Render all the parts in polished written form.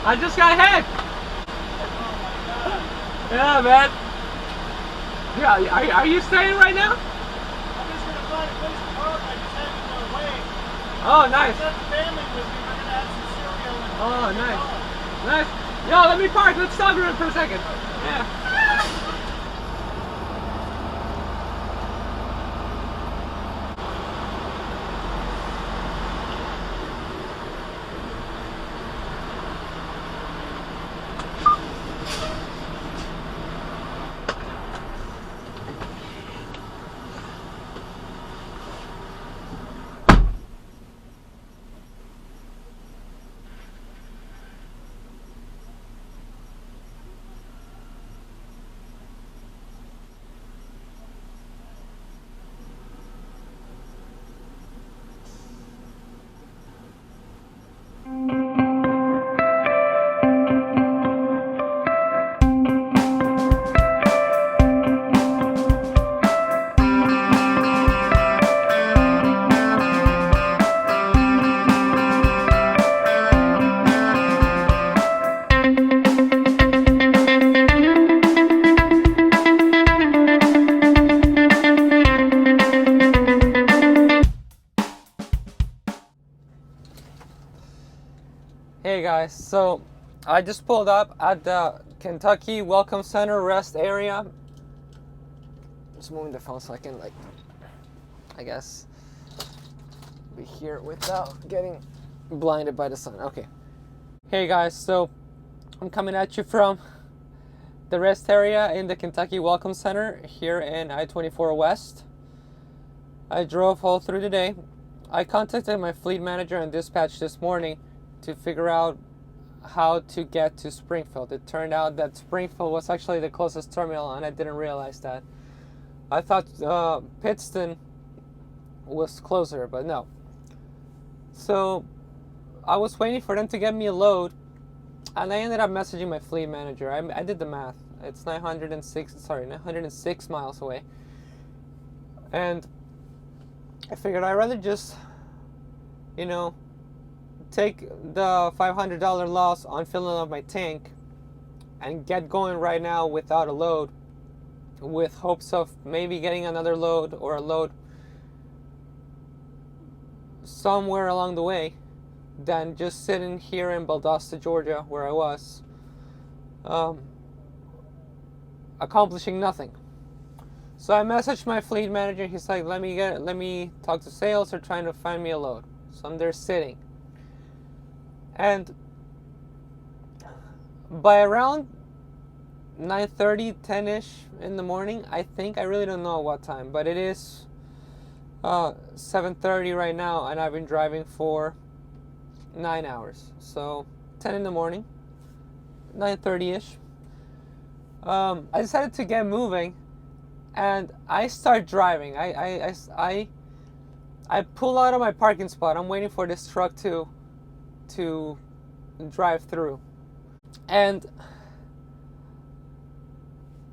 I just got hit. Yeah, man. Yeah, are you staying right now? I'm just gonna find a place to park. I just had to go away. Oh, nice. I the family with me. We're gonna have some cereal and Oh, nice. Nice. Yo, let me park. Let's talk around for a second. Yeah. Hey guys, so I just pulled up at the Kentucky Welcome Center rest area. Just moving the phone so I can, like, I guess, be here without getting blinded by the sun. Okay. Hey guys, so I'm coming at you from the rest area in the Kentucky Welcome Center here in I-24 West. I drove all through the day. I contacted my fleet manager and dispatch this morning to figure out how to get to Springfield. It turned out that Springfield was actually the closest terminal, and I didn't realize that. I thought Pittston was closer, but no. So I was waiting for them to get me a load, and I ended up messaging my fleet manager. I did the math. It's 906 miles away. And I figured I'd rather just, take the $500 loss on filling up my tank and get going right now without a load, with hopes of maybe getting another load or a load somewhere along the way, than just sitting here in Valdosta, Georgia, where I was, accomplishing nothing. So I messaged my fleet manager. He's like, let me talk to sales. They're trying to find me a load. So I'm there sitting. And by around 9:30, 10-ish in the morning, I think, I really don't know what time, but it is 7:30 right now, and I've been driving for 9 hours. So 10 in the morning, 9:30-ish. I decided to get moving, and I start driving. I pull out of my parking spot. I'm waiting for this truck to drive through, and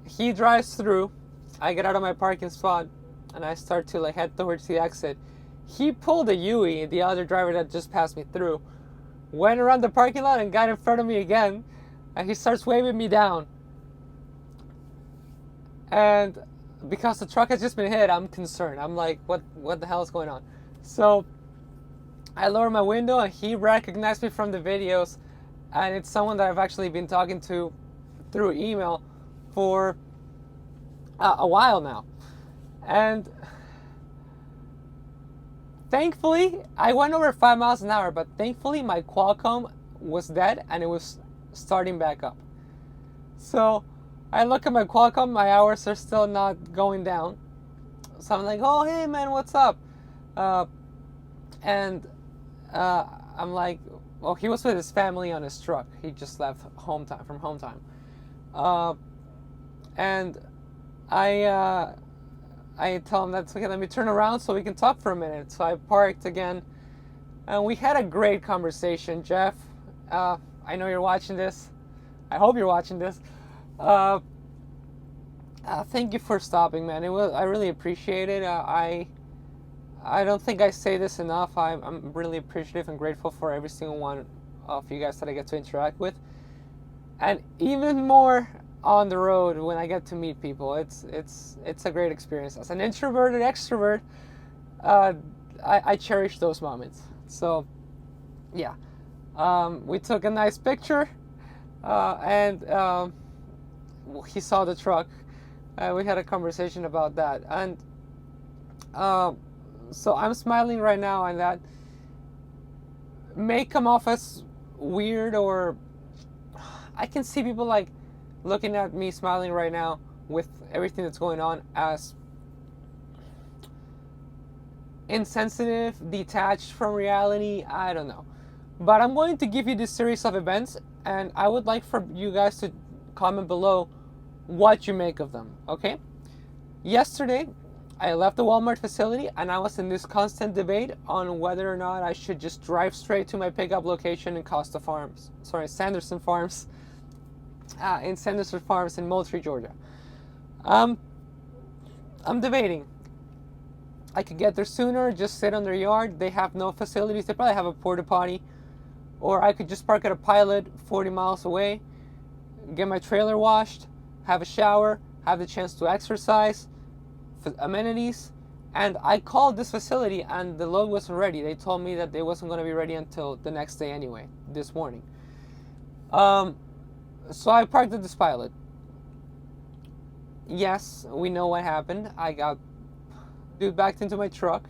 he drives through. I get out of my parking spot and I start to head towards the exit. He pulled a Yui, the other driver that just passed me through, went around the parking lot and got in front of me again, and he starts waving me down. And because the truck has just been hit, I'm concerned. I'm like, what the hell is going on? So I lower my window, and he recognized me from the videos, and it's someone that I've actually been talking to through email for a while now. And thankfully, I went over 5 miles an hour, but thankfully my Qualcomm was dead and it was starting back up. So I look at my Qualcomm, my hours are still not going down. So I'm like, oh, hey man, what's up? I'm like, well, he was with his family on his truck. He just left from home time. And I tell him that's okay, let me turn around so we can talk for a minute. So I parked again, and we had a great conversation. Jeff, I know you're watching this. I hope you're watching this. Thank you for stopping, man. I really appreciate it. I don't think I say this enough. I'm really appreciative and grateful for every single one of you guys that I get to interact with. and even more on the road when I get to meet people. It's a great experience. As an introverted extrovert, I cherish those moments. So yeah, we took a nice picture, and he saw the truck. We had a conversation about that, and so I'm smiling right now, and that may come off as weird, or I can see people like looking at me smiling right now with everything that's going on as insensitive, detached from reality. I don't know. But I'm going to give you this series of events, and I would like for you guys to comment below what you make of them, okay? Yesterday, I left the Walmart facility, and I was in this constant debate on whether or not I should just drive straight to my pickup location in Sanderson Farms, in Sanderson Farms in Moultrie, Georgia. I'm debating. I could get there sooner, just sit on their yard. They have no facilities. They probably have a porta potty. Or I could just park at a Pilot 40 miles away, get my trailer washed, have a shower, have the chance to exercise, amenities. And I called this facility and the load wasn't ready. They told me that it wasn't going to be ready until the next day anyway, this morning. So I parked at this Pilot. Yes, we know what happened. I got backed into my truck.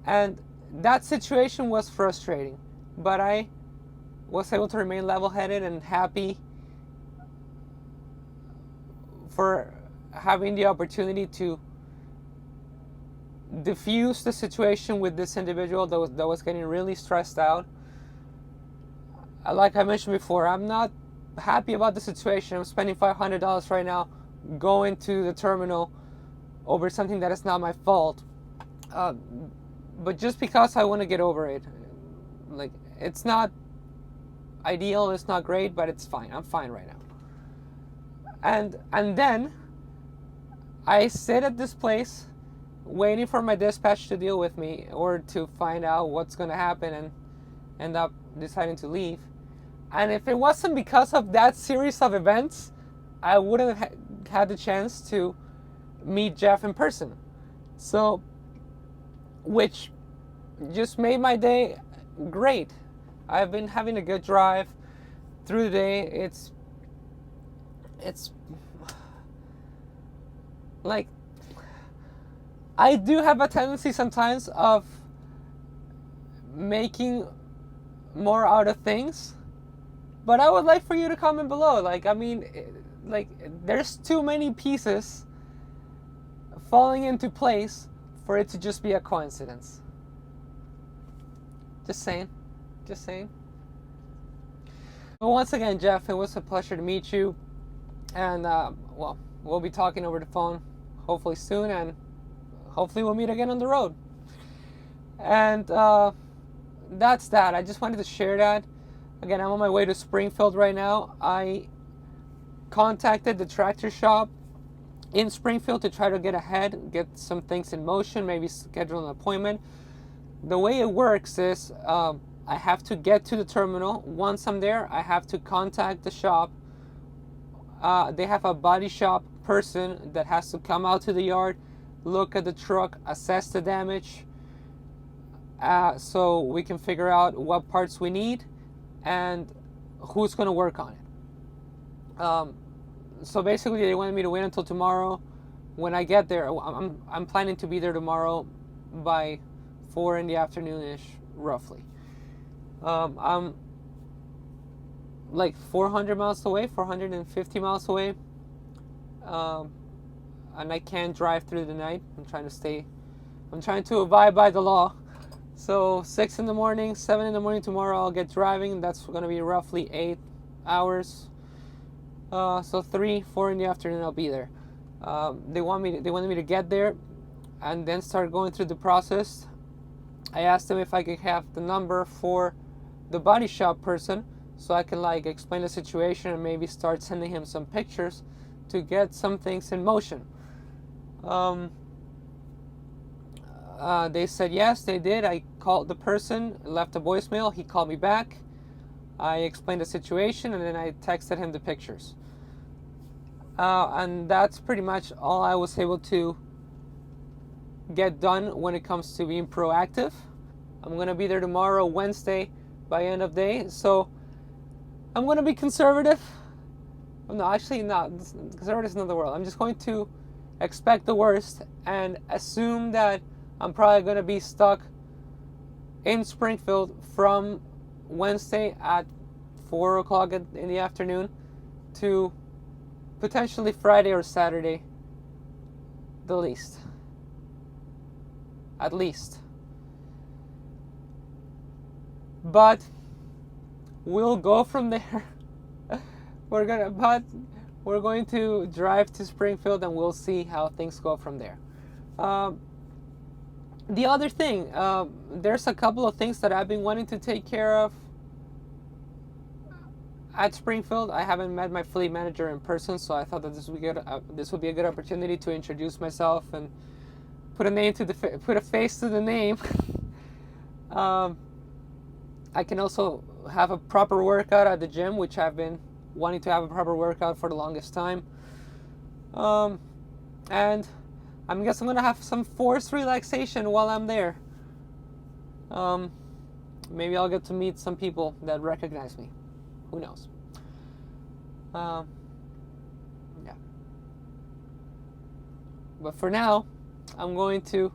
And that situation was frustrating. But I was able to remain level-headed and happy for having the opportunity to diffuse the situation with this individual that was getting really stressed out. Like I mentioned before, I'm not happy about the situation. I'm spending $500 right now going to the terminal over something that is not my fault. But just because I want to get over it. Like, it's not ideal, it's not great, but it's fine. I'm fine right now. And then I sit at this place waiting for my dispatch to deal with me or to find out what's going to happen and end up deciding to leave. And if it wasn't because of that series of events, I wouldn't have had the chance to meet Jeff in person. So, which just made my day great. I've been having a good drive through the day. It's like, I do have a tendency sometimes of making more out of things, but I would like for you to comment below. Like, I mean, like, there's too many pieces falling into place for it to just be a coincidence. Just saying. But once again, Jeff, it was a pleasure to meet you. And, well, we'll be talking over the phone hopefully soon. And hopefully we'll meet again on the road. And that's that. I just wanted to share that. Again, I'm on my way to Springfield right now. I contacted the tractor shop in Springfield to try to get ahead, get some things in motion, maybe schedule an appointment. The way it works is I have to get to the terminal. Once I'm there, I have to contact the shop. They have a body shop person that has to come out to the yard, look at the truck, assess the damage, so we can figure out what parts we need and who's going to work on it. So basically, they wanted me to wait until tomorrow. When I get there, I'm planning to be there tomorrow by 4 in the afternoon-ish, roughly. I'm like 400 miles away, 450 miles away, and I can't drive through the night. I'm trying to abide by the law. So 6 in the morning, 7 in the morning tomorrow, I'll get driving. That's going to be roughly 8 hours. So 3, 4 in the afternoon, I'll be there. They wanted me to get there and then start going through the process. I asked them if I could have the number for the body shop person so I can like explain the situation and maybe start sending him some pictures to get some things in motion. They said yes, they did. I called the person, left a voicemail. He called me back. I explained the situation, and then I texted him the pictures. And that's pretty much all I was able to get done when it comes to being proactive. I'm going to be there tomorrow, Wednesday, by end of day. So I'm going to be conservative. No, actually not. Conservative is not the word. I'm just going to expect the worst and assume that I'm probably going to be stuck in Springfield from Wednesday at 4 o'clock in the afternoon to potentially Friday or Saturday, the least. At least. But we'll go from there. We're going to drive to Springfield, and we'll see how things go from there. The other thing, there's a couple of things that I've been wanting to take care of at Springfield. I haven't met my fleet manager in person, so I thought that this would be a good opportunity to introduce myself and put a face to the name. I can also have a proper workout at the gym, which I've been wanting to have a proper workout for the longest time. And I guess I'm gonna have some forced relaxation while I'm there. Maybe I'll get to meet some people that recognize me. Who knows? Yeah. But for now, I'm going to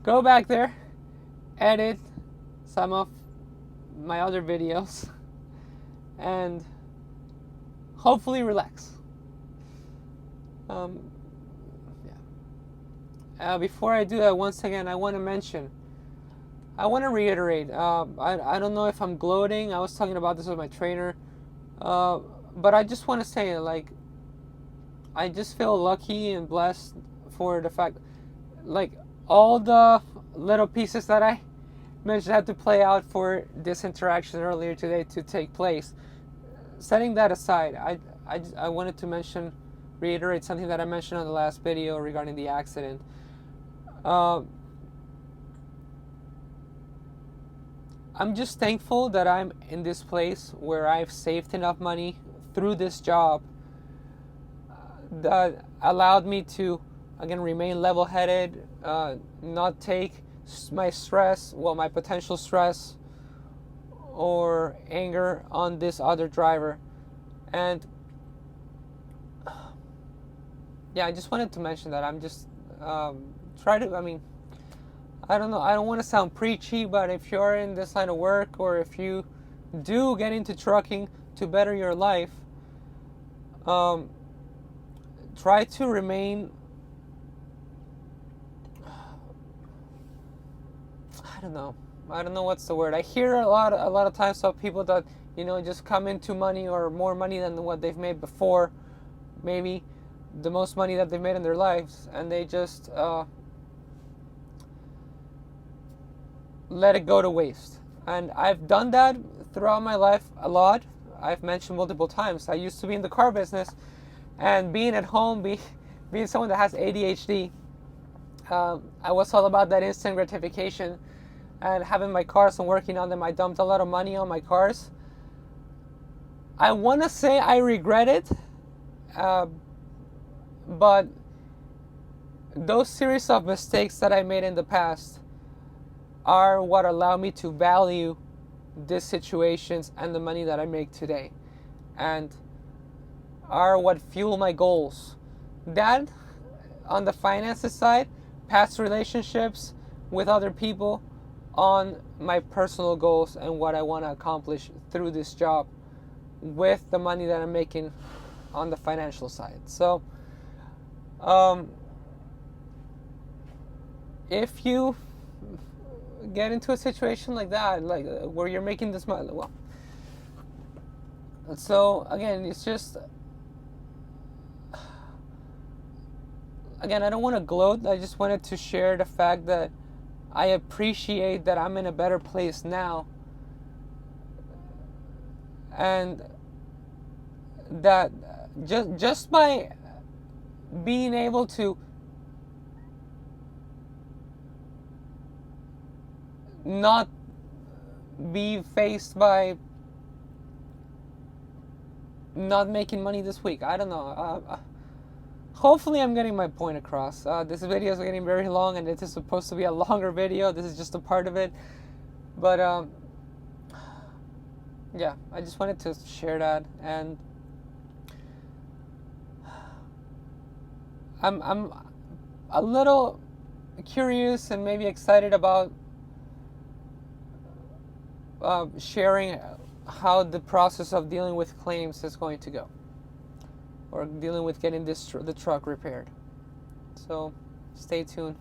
go back there, edit some of my other videos, and hopefully relax. Before I do that, once again, I want to reiterate, I don't know if I'm gloating. I was talking about this with my trainer, but I just want to say, like, I just feel lucky and blessed for the fact, like, all the little pieces that I mentioned had to play out for this interaction earlier today to take place. Setting that aside, I wanted to reiterate something that I mentioned on the last video regarding the accident. I'm just thankful that I'm in this place where I've saved enough money through this job that allowed me to, again, remain level-headed, not take my potential stress or anger on this other driver. And yeah, I just wanted to mention that I'm just I don't know, I don't want to sound preachy, but if you're in this line of work, or if you do get into trucking to better your life, try to remain, I don't know what's the word. I hear a lot of times of people that, just come into money or more money than what they've made before, maybe the most money that they've made in their lives, and they just let it go to waste. And I've done that throughout my life a lot. I've mentioned multiple times, I used to be in the car business, and being at home, being someone that has ADHD, I was all about that instant gratification and having my cars and working on them. I dumped a lot of money on my cars. I want to say I regret it, but those series of mistakes that I made in the past are what allow me to value these situations and the money that I make today, and are what fuel my goals. That, on the finances side, past relationships with other people, on my personal goals and what I want to accomplish through this job with the money that I'm making on the financial side. So if you get into a situation like that, like where you're making this money, so again, it's just, again, I don't want to gloat. I just wanted to share the fact that I appreciate that I'm in a better place now, and that just by being able to not be faced by not making money this week. I don't know. Hopefully I'm getting my point across. This video is getting very long, and it is supposed to be a longer video. This is just a part of it. But yeah, I just wanted to share that, and I'm a little curious and maybe excited about sharing how the process of dealing with claims is going to go, or dealing with getting the truck repaired. So stay tuned.